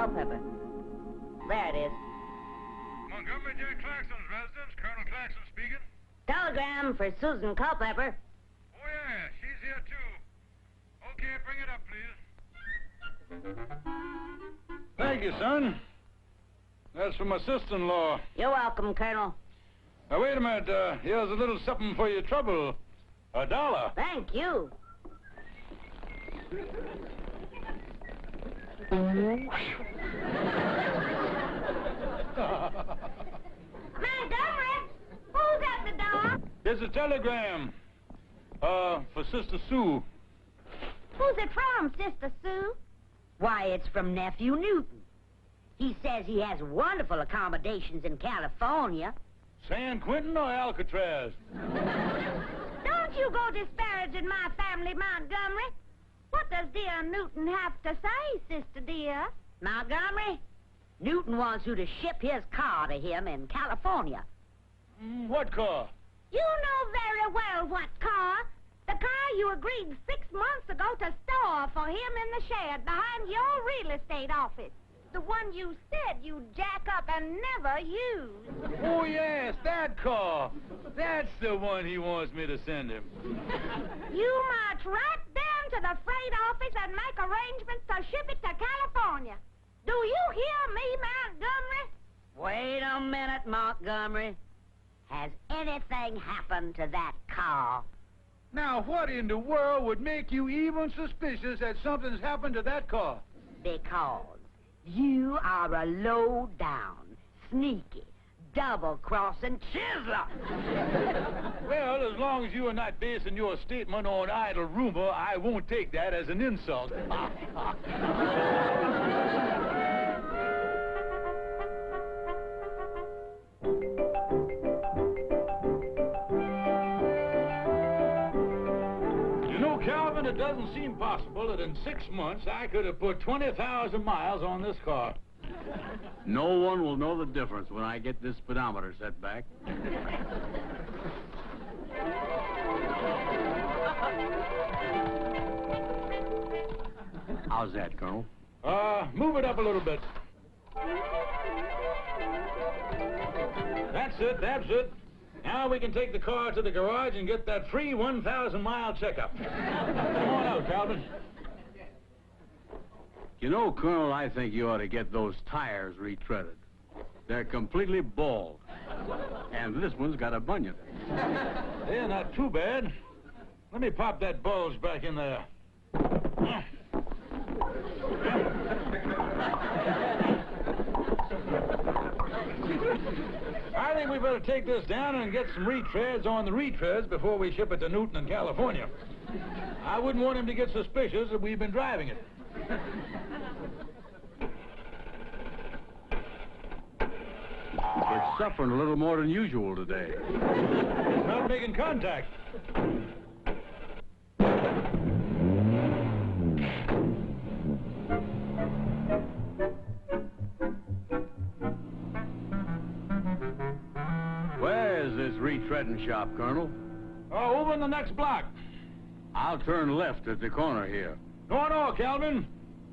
Culpepper. There it is. Montgomery J. Claxon's residence. Colonel Claxon speaking. Telegram for Susan Culpepper. Oh, yeah, she's here, too. Okay, bring it up, please. Thank you, son. That's for my sister-in-law. You're welcome, Colonel. Now, wait a minute. Here's a little something for your trouble. $1. Thank you. Montgomery, who's at the door? It's a telegram. For Sister Sue. Who's it from, Sister Sue? Why, it's from Nephew Newton. He says he has wonderful accommodations in California. San Quentin or Alcatraz? Don't you go disparaging my family, Montgomery. What does dear Newton have to say, Sister dear? Montgomery, Newton wants you to ship his car to him in California. What car? You know very well what car. The car you agreed 6 months ago to store for him in the shed behind your real estate office. The one you said you'd jack up and never use. Oh, yes, that car. That's the one he wants me to send him. You march right down to the freight office and make arrangements to ship it to California. Do you hear me, Montgomery? Wait a minute, Montgomery. Has anything happened to that car? Now, what in the world would make you even suspicious that something's happened to that car? Because you are a low-down, sneaky, double-crossing chiseler. Well, as long as you are not basing your statement on idle rumor, I won't take that as an insult. You know, Calvin, it doesn't seem possible that in 6 months I could have put 20,000 miles on this car. No one will know the difference when I get this speedometer set back. How's that, Colonel? Move it up a little bit. That's it, that's it. Now we can take the car to the garage and get that free 1,000-mile checkup. Come on out, Calvin. You know, Colonel, I think you ought to get those tires retreaded. They're completely bald. And this one's got a bunion. They're not too bad. Let me pop that bulge back in there. I think we better take this down and get some retreads on the retreads before we ship it to Newton in California. I wouldn't want him to get suspicious that we've been driving it. It's suffering a little more than usual today. It's not making contact. Where's this retreading shop, Colonel? Oh, over in the next block. I'll turn left at the corner here. No, Calvin.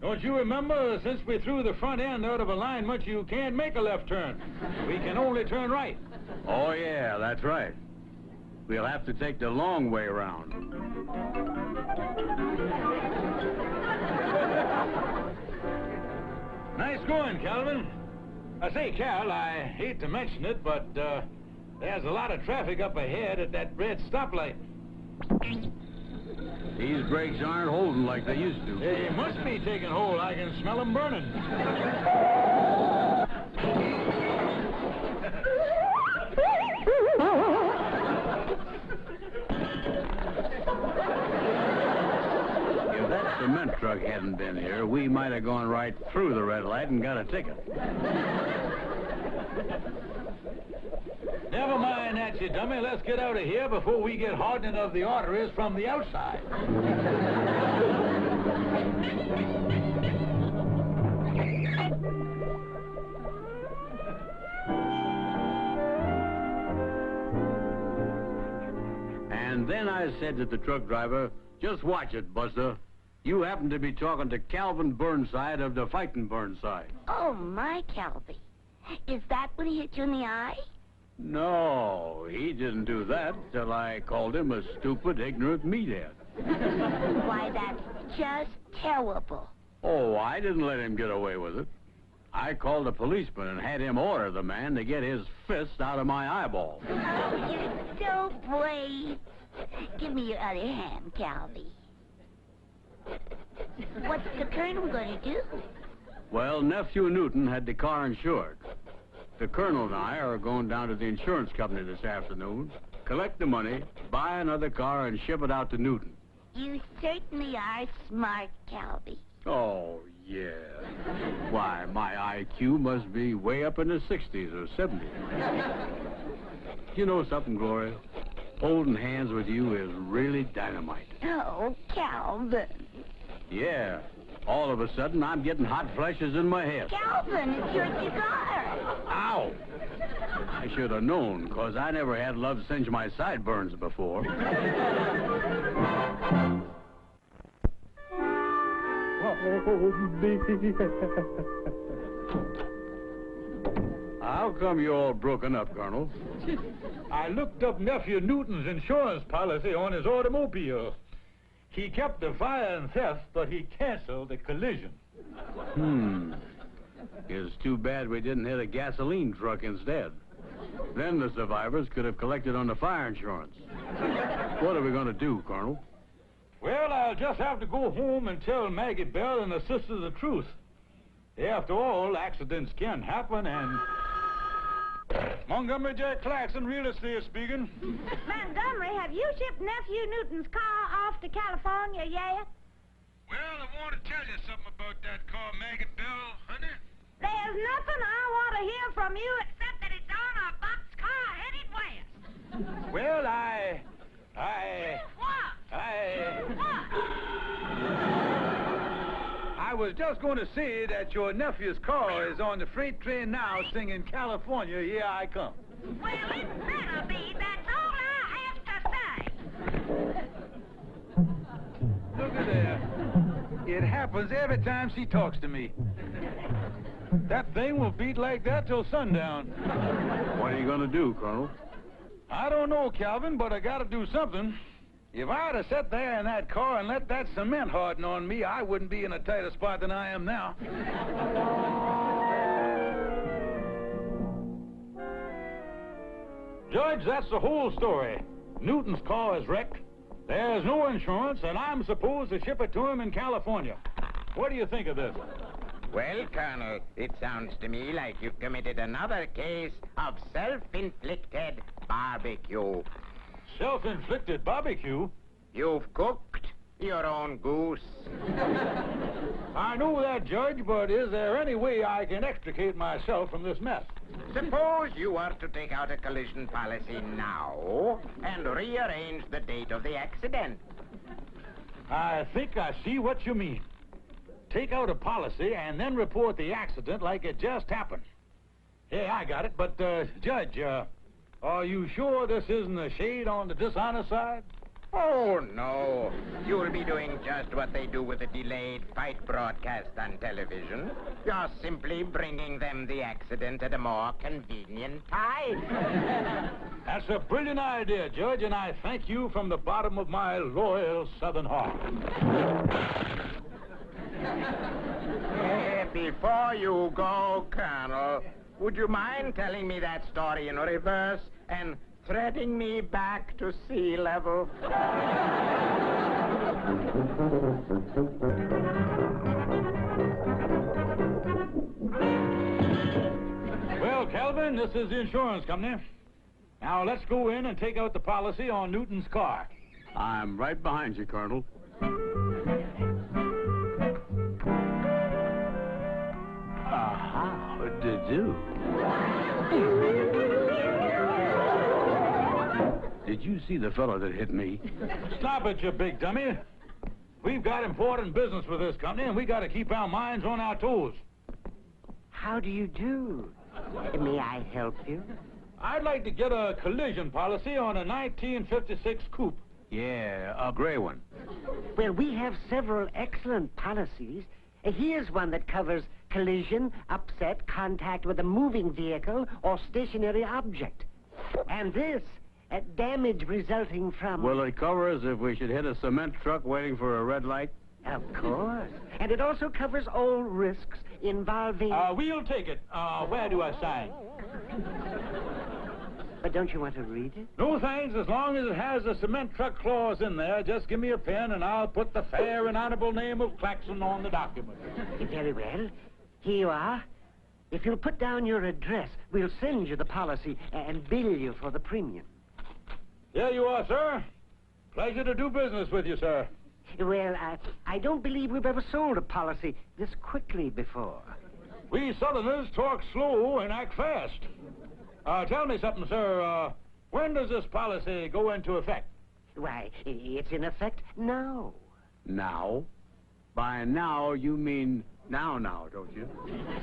Don't you remember, since we threw the front end out of alignment, you can't make a left turn. We can only turn right. Oh, yeah, that's right. We'll have to take the long way around. Nice going, Calvin. I say, Cal, I hate to mention it, but there's a lot of traffic up ahead at that red stoplight. These brakes aren't holding like they used to. They must be taking hold. I can smell them burning. truck hadn't been here, we might have gone right through the red light and got a ticket. Never mind that, you dummy. Let's get out of here before we get hardening of the arteries from the outside. And then I said to the truck driver, just watch it, Buster. You happen to be talking to Calvin Burnside of the Fightin' Burnside. Oh, my Calvin. Is that when he hit you in the eye? No, he didn't do that till I called him a stupid, ignorant meathead. Why, that's just terrible. Oh, I didn't let him get away with it. I called a policeman and had him order the man to get his fist out of my eyeball. Oh, you're so brave. Give me your other hand, Calvin. What's the colonel going to do? Well, Nephew Newton had the car insured. The colonel and I are going down to the insurance company this afternoon, collect the money, buy another car, and ship it out to Newton. You certainly are smart, Calvin. Oh, yeah. Why, my IQ must be way up in the 60s or 70s. You know something, Gloria? Holding hands with you is really dynamite. Oh, Calvin. Yeah. All of a sudden, I'm getting hot flashes in my head. Calvin, it's your cigar. Ow! I should have known, 'cause I never had love singe my sideburns before. How come you're all broken up, Colonel? I looked up Nephew Newton's insurance policy on his automobile. He kept the fire and theft, but he canceled the collision. It's too bad we didn't hit a gasoline truck instead. Then the survivors could have collected on the fire insurance. What are we going to do, Colonel? Well, I'll just have to go home and tell Maggie Bell and the sister the truth. After all, accidents can happen, and... Montgomery J. Claxon, real estate speaking. Montgomery, have you shipped Nephew Newton's car off to California yet? Well, I want to tell you something about that car, Maggie Bell, honey. There's nothing I want to hear from you except that it's on a boxcar headed west. Well, I was just going to say that your nephew's car is on the freight train now singing California, Here I Come. Well, it better be. That's all I have to say. Look at there. It happens every time she talks to me. That thing will beat like that till sundown. What are you going to do, Colonel? I don't know, Calvin, but I got to do something. If I had to sit there in that car and let that cement harden on me, I wouldn't be in a tighter spot than I am now. Judge, that's the whole story. Newton's car is wrecked. There's no insurance, and I'm supposed to ship it to him in California. What do you think of this? Well, Colonel, it sounds to me like you've committed another case of self-inflicted barbecue. Self-inflicted barbecue? You've cooked your own goose. I know that, Judge, but is there any way I can extricate myself from this mess? Suppose you were to take out a collision policy now and rearrange the date of the accident. I think I see what you mean. Take out a policy and then report the accident like it just happened. Yeah, I got it, but, Judge, are you sure this isn't a shade on the dishonest side? Oh, no. You'll be doing just what they do with a delayed fight broadcast on television. You're simply bringing them the accident at a more convenient time. That's a brilliant idea, Judge, and I thank you from the bottom of my loyal Southern heart. Before you go, Colonel, would you mind telling me that story in reverse and threading me back to sea level? Well, Calvin, this is the insurance company. Now, let's go in and take out the policy on Newton's car. I'm right behind you, Colonel. Do-do-do. Did you see the fellow that hit me? Stop it, you big dummy. We've got important business with this company, and we got to keep our minds on our toes. How do you do? May I help you? I'd like to get a collision policy on a 1956 coupe. Yeah, a gray one. Well, we have several excellent policies. Here's one that covers collision, upset, contact with a moving vehicle or stationary object. And this, damage resulting from... Will it cover us if we should hit a cement truck waiting for a red light? Of course. And it also covers all risks involving... We'll take it. Where do I sign? But don't you want to read it? No thanks, as long as it has a cement truck clause in there. Just give me a pen and I'll put the fair and honorable name of Claxon on the document. Very well. Here you are. If you'll put down your address, we'll send you the policy and bill you for the premium. Here you are, sir. Pleasure to do business with you, sir. Well, I don't believe we've ever sold a policy this quickly before. We Southerners talk slow and act fast. Tell me something, sir. When does this policy go into effect? Why, it's in effect now. Now? By now, you mean now, don't you?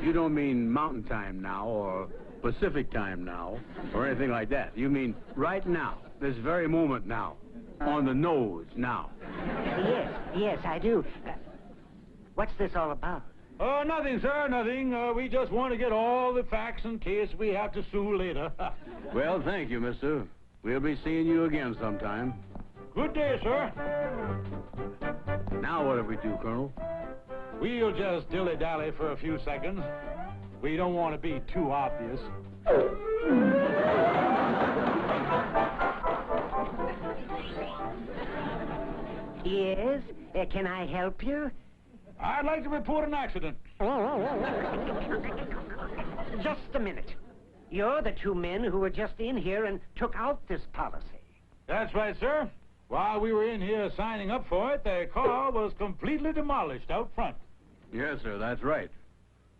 You don't mean mountain time now or Pacific time now or anything like that. You mean right now, this very moment now, on the nose now. Yes, I do. What's this all about? Nothing, sir, nothing. We just want to get all the facts in case we have to sue later. Well, thank you, mister. We'll be seeing you again sometime. Good day, sir. Now what do we do, Colonel? We'll just dilly-dally for a few seconds. We don't want to be too obvious. Yes? Can I help you? I'd like to report an accident. Just a minute. You're the two men who were just in here and took out this policy. That's right, sir. While we were in here signing up for it, the car was completely demolished out front. Yes, sir, that's right.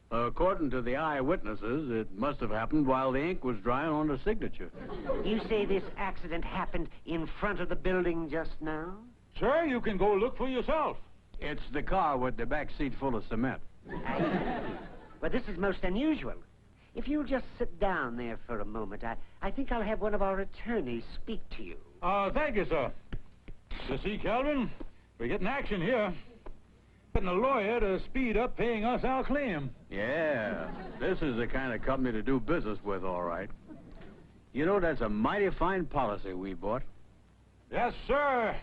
According to the eyewitnesses, it must have happened while the ink was drying on the signature. You say this accident happened in front of the building just now? Sir, you can go look for yourself. It's the car with the back seat full of cement. But this is most unusual. If you'll just sit down there for a moment, I think I'll have one of our attorneys speak to you. Thank you, sir. You see, Calvin, we're getting action here. Getting a lawyer to speed up paying us our claim. Yeah, this is the kind of company to do business with, all right. You know, that's a mighty fine policy we bought. Yes, sir.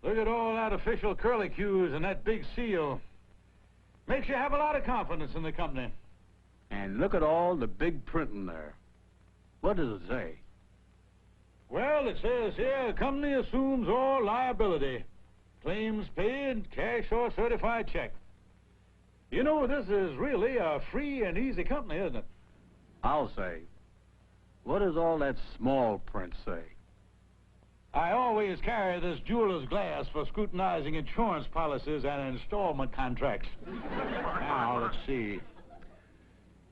Look at all that official curlicues and that big seal. Makes you have a lot of confidence in the company. And look at all the big print in there. What does it say? Well, it says here, the company assumes all liability. Claims paid, cash or certified check. You know, this is really a free and easy company, isn't it? I'll say. What does all that small print say? I always carry this jeweler's glass for scrutinizing insurance policies and installment contracts. Now, let's see.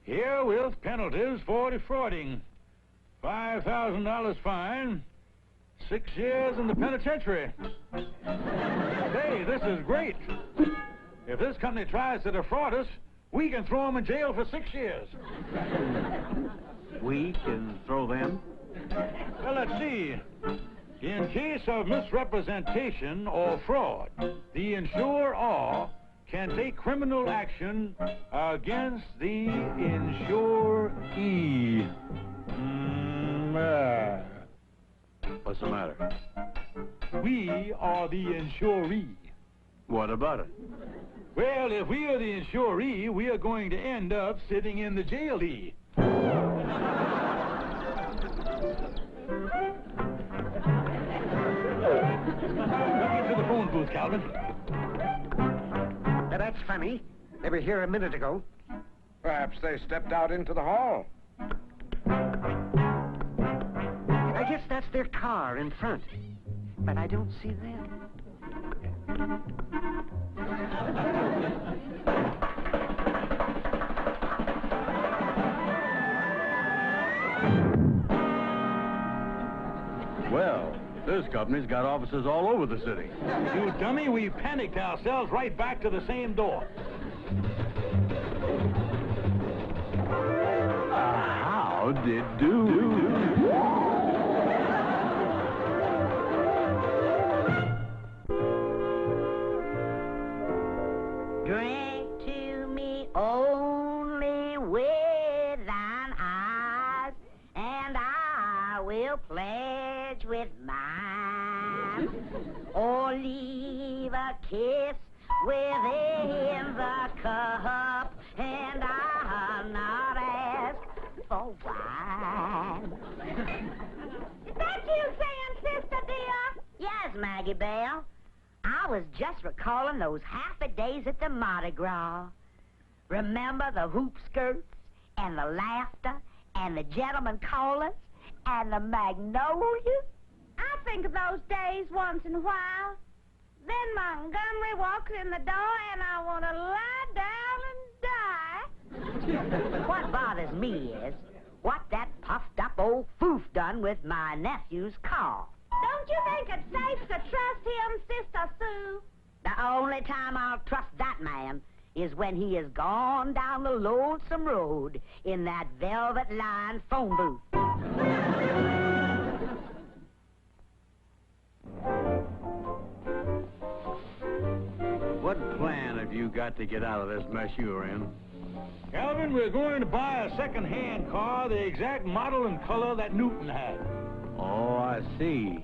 Here with penalties for defrauding. $5,000 fine. 6 years in the penitentiary. Say, this is great. If this company tries to defraud us, we can throw them in jail for 6 years. We can throw them? Well, let's see. In case of misrepresentation or fraud, the insurer can take criminal action against the insuree. What's the matter? We are the insuree. What about it? Well, if we are the insuree, we are going to end up sitting in the jailee. Get to the phone booth, Calvin. Now, that's funny. They were here a minute ago. Perhaps they stepped out into the hall. I guess that's their car in front. But I don't see them. Well, this company's got offices all over the city. You dummy, we panicked ourselves right back to the same door. How did do? Drink to me only with thine eyes, and I will pledge with mine. Or leave a kiss within the cup, and I'll not ask for wine. Is that you saying, sister dear? Yes, Maggie Bell. I was just recalling those happy days at the Mardi Gras. Remember the hoop skirts, and the laughter, and the gentlemen callers, and the magnolias? I think of those days once in a while. Then Montgomery walks in the door, and I want to lie down and die. What bothers me is what that puffed-up old foof done with my nephew's car. Don't you think it's safe to trust him, Sister Sue? The only time I'll trust that man is when he has gone down the lonesome road in that velvet-lined phone booth. What plan have you got to get out of this mess you're in? Calvin, we're going to buy a second-hand car, the exact model and color that Newton had. Oh, I see.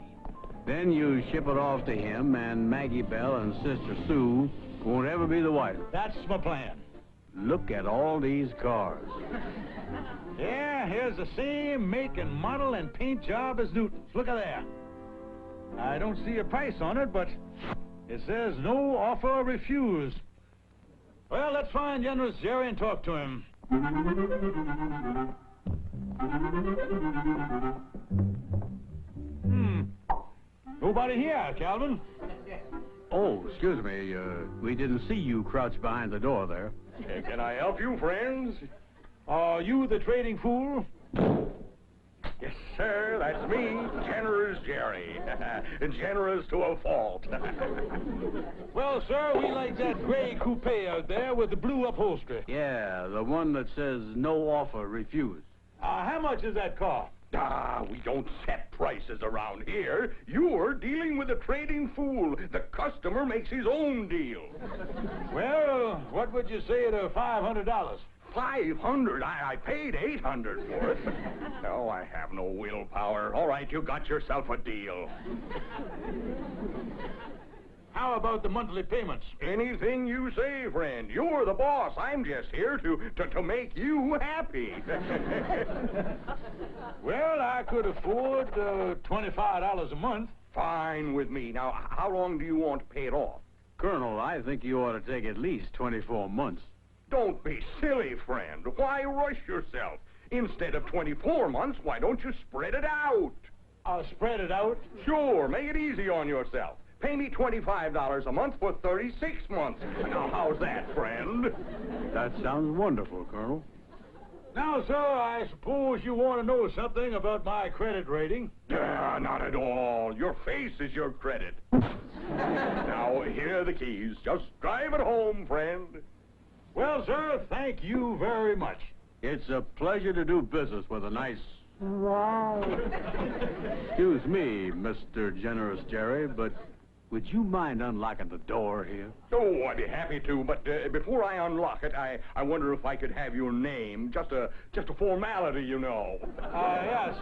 Then you ship it off to him, and Maggie Bell and Sister Sue won't ever be the wiser. That's my plan. Look at all these cars. Yeah, here's the same make and model and paint job as Newton's. Look at there. I don't see a price on it, but it says no offer refused. Well, let's find Generous Jerry and talk to him. Nobody here, Calvin. Oh, excuse me. We didn't see you crouched behind the door there. Can I help you, friends? Are you the trading fool? Yes, sir, that's me, Generous Jerry. Generous to a fault. Well, sir, we like that gray coupe out there with the blue upholstery. Yeah, the one that says no offer refused. How much is that car? We don't set prices around here. You're dealing with a trading fool. The customer makes his own deal. Well, what would you say to $500? 500? I paid 800 for it. No, I have no willpower. All right, you got yourself a deal. How about the monthly payments? Anything you say, friend. You're the boss. I'm just here to make you happy. Well, I could afford $25 a month. Fine with me. Now, how long do you want to pay it off? Colonel, I think you ought to take at least 24 months. Don't be silly, friend. Why rush yourself? Instead of 24 months, why don't you spread it out? I'll spread it out? Sure, make it easy on yourself. Pay me $25 a month for 36 months. Now, how's that, friend? That sounds wonderful, Colonel. Now, sir, I suppose you want to know something about my credit rating? Not at all. Your face is your credit. Now, here are the keys. Just drive it home, friend. Well, sir, thank you very much. It's a pleasure to do business with a nice... Wow. Excuse me, Mr. Generous Jerry, but would you mind unlocking the door here? Oh, I'd be happy to, but before I unlock it, I wonder if I could have your name. Just a formality, you know. Yes,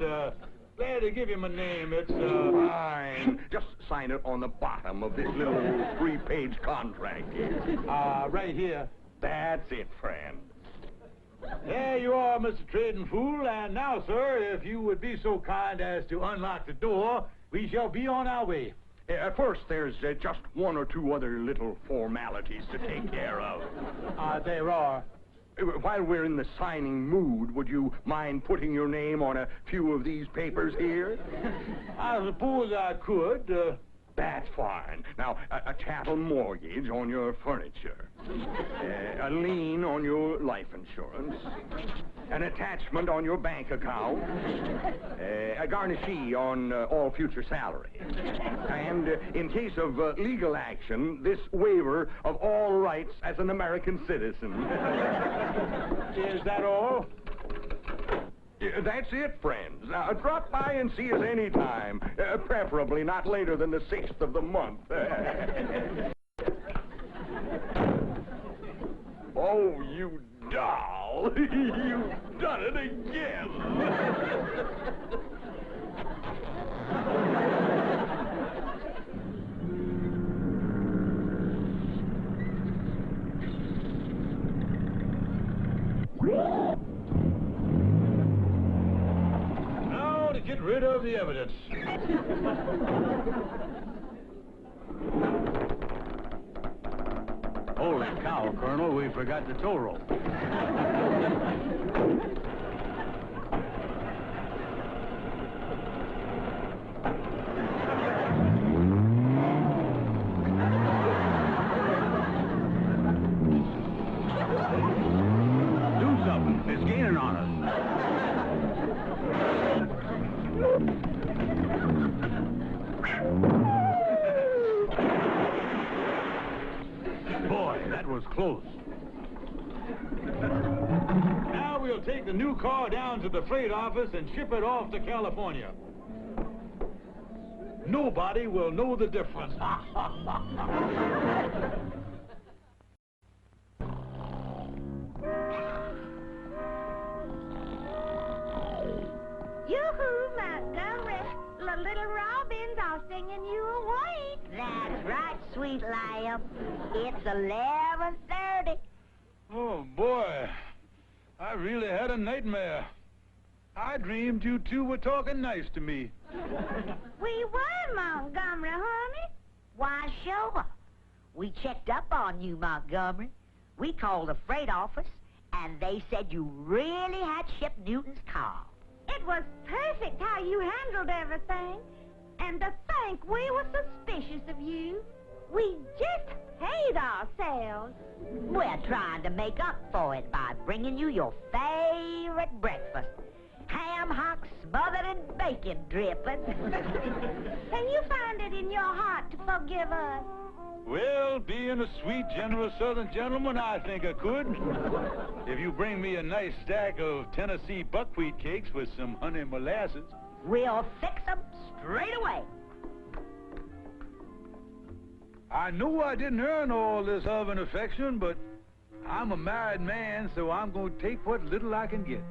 glad to give you my name. It's, Fine. Just sign it on the bottom of this little 3-page contract here. right here. That's it, friend. There you are, Mr. Trading Fool. And now, sir, if you would be so kind as to unlock the door, we shall be on our way. First, there's just one or two other little formalities to take care of. There are. While we're in the signing mood, would you mind putting your name on a few of these papers here? I suppose I could. That's fine. Now, a chattel mortgage on your furniture, a lien on your life insurance, an attachment on your bank account, a garnishee on all future salary, and in case of legal action, this waiver of all rights as an American citizen. Is that all? That's it, friends. Now, drop by and see us anytime, preferably not later than the 6th of the month. Oh, you doll! You've done it again! Now to get rid of the evidence. Holy cow, Colonel, we forgot the tow rope. Do something. It's gaining on us. Boy, that was close. Now we'll take the new car down to the freight office and ship it off to California. Nobody will know the difference. Yoo-hoo, Montgomery. The little robins are singing you away. That's right, sweet lamb. It's 11:30. Oh, boy. I really had a nightmare. I dreamed you two were talking nice to me. We were, Montgomery, honey. Why, sure. We checked up on you, Montgomery. We called the freight office, and they said you really had shipped Newton's car. It was perfect how you handled everything. And to think we were suspicious of you. We just hate ourselves. We're trying to make up for it by bringing you your favorite breakfast. Ham hocks smothered in bacon drippings. Can you find it in your heart to forgive us? Well, being a sweet, generous Southern gentleman, I think I could. If you bring me a nice stack of Tennessee buckwheat cakes with some honey molasses. We'll fix them straight away. I know I didn't earn all this love and affection, but I'm a married man, so I'm going to take what little I can get.